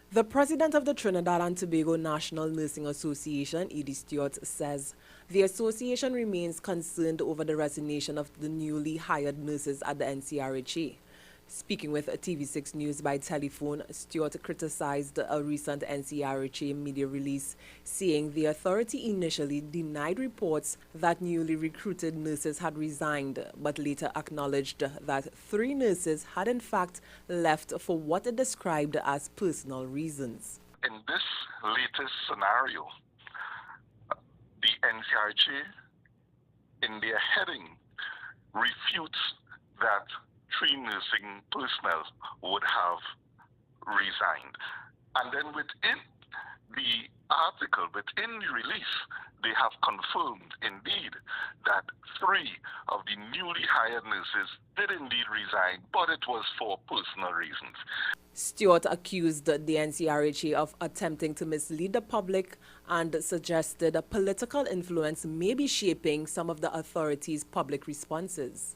The president of the Trinidad and Tobago National Nursing Association, Idi Stuart, says the association remains concerned over the resignation of the newly hired nurses at the NCRHA. Speaking with TV6 News by telephone, Stuart criticized a recent NCRHA media release, saying the authority initially denied reports that newly recruited nurses had resigned, but later acknowledged that 3 nurses had in fact left for what it described as personal reasons. In this latest scenario, the NCRHA, in their heading, refutes that 3 nursing personnel would have resigned. And then within the article, within the release, they have confirmed indeed that 3 of the newly hired nurses did indeed resign, but it was for personal reasons. Stuart accused the NCRHA of attempting to mislead the public and suggested a political influence may be shaping some of the authorities' public responses.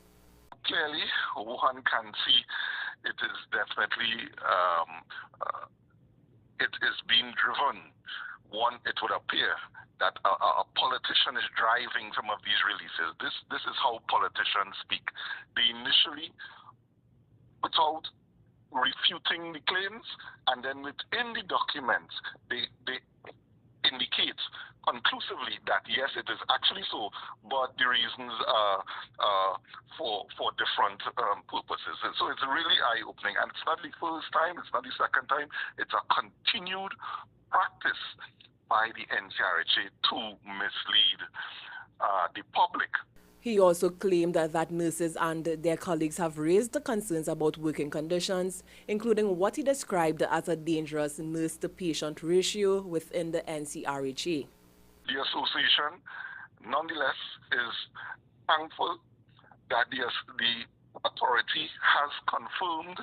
Clearly, one can see it is definitely it is being driven. One, it would appear that a politician is driving some of these releases. This is how politicians speak. They initially put out refuting the claims, and then within the documents, they indicate conclusively that yes, it is actually so, but the reasons are for different purposes. And so it's really eye-opening, and it's not the first time, it's not the second time, it's a continued practice by the NCRHA to mislead the public. He also claimed that nurses and their colleagues have raised the concerns about working conditions, including what he described as a dangerous nurse-to-patient ratio within the NCRHA. The association, nonetheless, is thankful that the authority has confirmed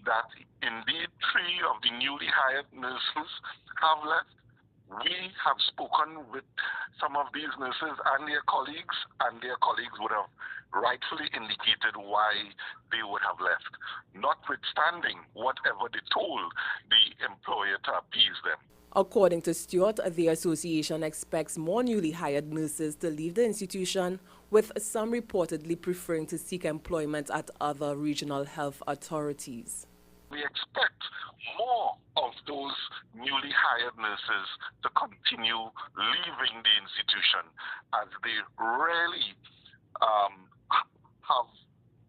that indeed 3 of the newly hired nurses have left. We have spoken with some of these nurses and their colleagues would have rightfully indicated why they would have left, notwithstanding whatever they told the employer to appease them. According to Stuart, the association expects more newly hired nurses to leave the institution, with some reportedly preferring to seek employment at other regional health authorities. We expect more of those newly hired nurses to continue leaving the institution, as they really have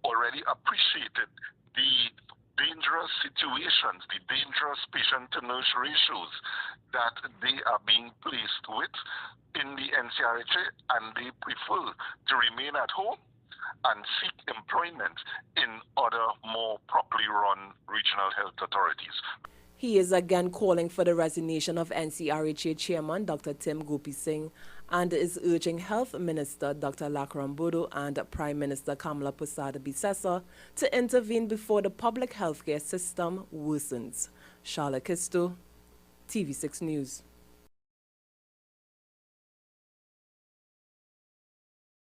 already appreciated the dangerous situations, the dangerous patient-to-nurse ratios that they are being placed with in the NCRHA, and they prefer to remain at home and seek employment in other more properly run regional health authorities. He is again calling for the resignation of NCRHA Chairman Dr. Tim Gopi Singh and is urging Health Minister Dr. Lakram Bodo and Prime Minister Kamala Persad Bissessa to intervene before the public healthcare system worsens. Charlotte Kisto, TV6 News.